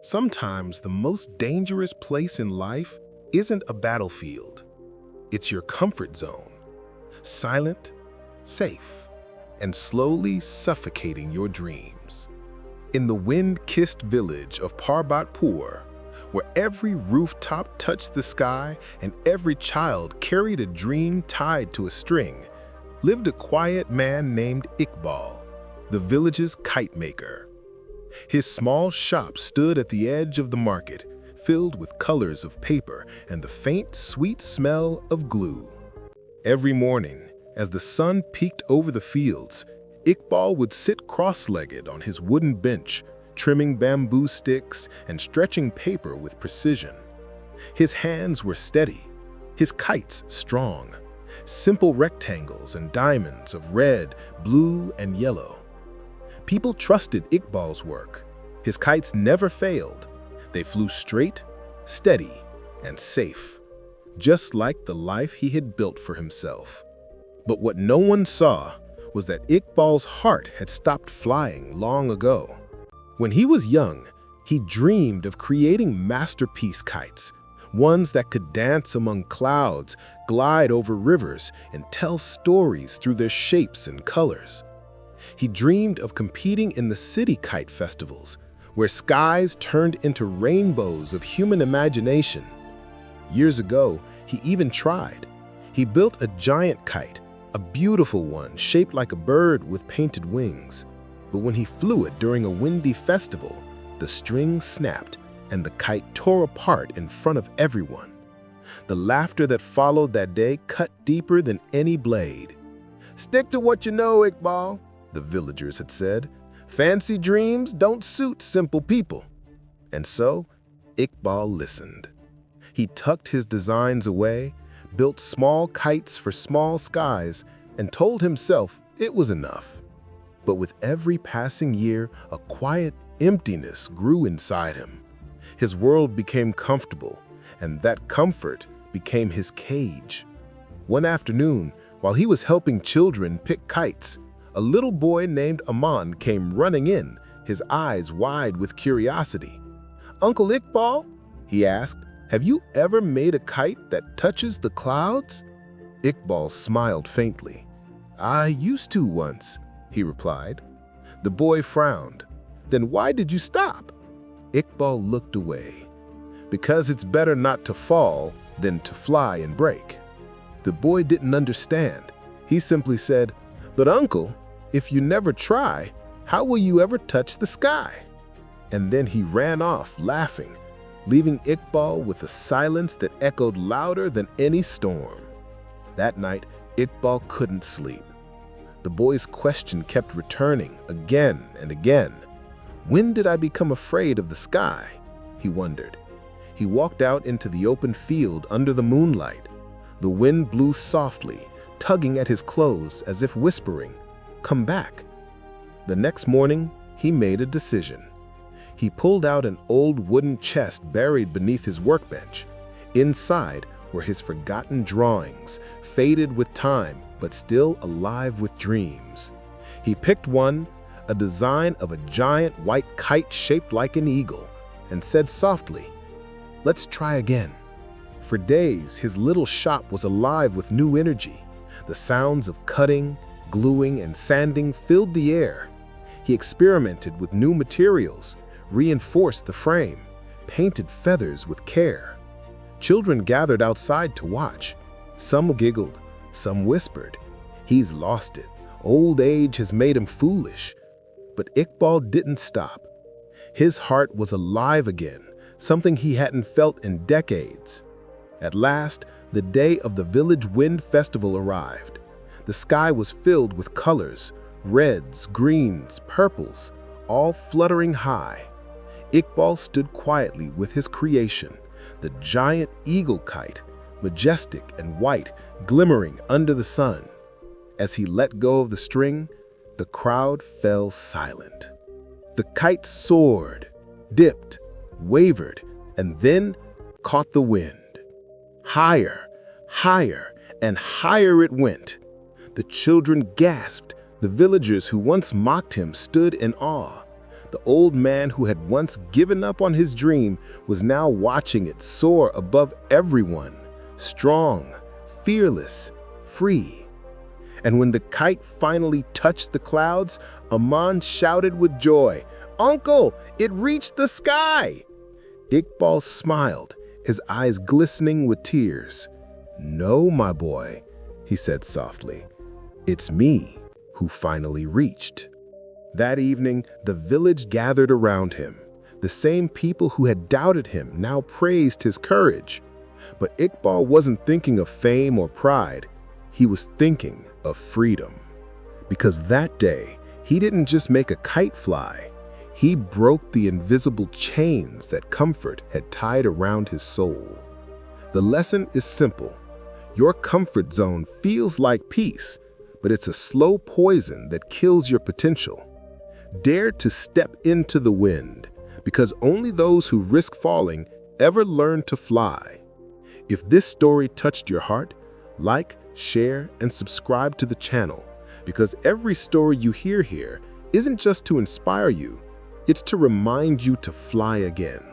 Sometimes the most dangerous place in life isn't a battlefield. It's your comfort zone, silent, safe, and slowly suffocating your dreams. In the wind-kissed village of Parbatpur, where every rooftop touched the sky and every child carried a dream tied to a string, lived a quiet man named Iqbal, the village's kite maker. His small shop stood at the edge of the market, filled with colors of paper and the faint, sweet smell of glue. Every morning, as the sun peeked over the fields, Iqbal would sit cross-legged on his wooden bench, trimming bamboo sticks and stretching paper with precision. His hands were steady, his kites strong, simple rectangles and diamonds of red, blue, and yellow. People trusted Iqbal's work. His kites never failed. They flew straight, steady, and safe, just like the life he had built for himself. But what no one saw was that Iqbal's heart had stopped flying long ago. When he was young, he dreamed of creating masterpiece kites, ones that could dance among clouds, glide over rivers, and tell stories through their shapes and colors. He dreamed of competing in the city kite festivals, where skies turned into rainbows of human imagination. Years ago, he even tried. He built a giant kite, a beautiful one shaped like a bird with painted wings. But when he flew it during a windy festival, the string snapped and the kite tore apart in front of everyone. The laughter that followed that day cut deeper than any blade. "Stick to what you know, Iqbal," the villagers had said. "Fancy dreams don't suit simple people." And so, Iqbal listened. He tucked his designs away, built small kites for small skies, and told himself it was enough. But with every passing year, a quiet emptiness grew inside him. His world became comfortable, and that comfort became his cage. One afternoon, while he was helping children pick kites, a little boy named Aman came running in, his eyes wide with curiosity. "Uncle Iqbal," he asked, "have you ever made a kite that touches the clouds?" Iqbal smiled faintly. "I used to once," he replied. The boy frowned. "Then why did you stop?" Iqbal looked away. "Because it's better not to fall than to fly and break." The boy didn't understand. He simply said, "But uncle, if you never try, how will you ever touch the sky?" And then he ran off, laughing, leaving Iqbal with a silence that echoed louder than any storm. That night, Iqbal couldn't sleep. The boy's question kept returning again and again. "When did I become afraid of the sky?" he wondered. He walked out into the open field under the moonlight. The wind blew softly, tugging at his clothes as if whispering, "Come back." The next morning, he made a decision. He pulled out an old wooden chest buried beneath his workbench. Inside were his forgotten drawings, faded with time, but still alive with dreams. He picked one, a design of a giant white kite shaped like an eagle, and said softly, "Let's try again." For days, his little shop was alive with new energy. The sounds of cutting, gluing, and sanding filled the air. He experimented with new materials, reinforced the frame, painted feathers with care. Children gathered outside to watch. Some giggled, some whispered, "He's lost it. Old age has made him foolish." But Iqbal didn't stop. His heart was alive again, something he hadn't felt in decades. At last, the day of the village wind festival arrived. The sky was filled with colors, reds, greens, purples, all fluttering high. Iqbal stood quietly with his creation, the giant eagle kite, majestic and white, glimmering under the sun. As he let go of the string, the crowd fell silent. The kite soared, dipped, wavered, and then caught the wind. Higher, higher, and higher it went. The children gasped. The villagers who once mocked him stood in awe. The old man who had once given up on his dream was now watching it soar above everyone, strong, fearless, free. And when the kite finally touched the clouds, Aman shouted with joy, "Uncle, it reached the sky!" Iqbal smiled, his eyes glistening with tears. "No, my boy," he said softly. "It's me who finally reached." That evening, the village gathered around him. The same people who had doubted him now praised his courage. But Iqbal wasn't thinking of fame or pride. He was thinking of freedom. Because that day, he didn't just make a kite fly. He broke the invisible chains that comfort had tied around his soul. The lesson is simple. Your comfort zone feels like peace, but it's a slow poison that kills your potential. Dare to step into the wind, because only those who risk falling ever learn to fly. If this story touched your heart, like, share, and subscribe to the channel, because every story you hear here isn't just to inspire you, it's to remind you to fly again.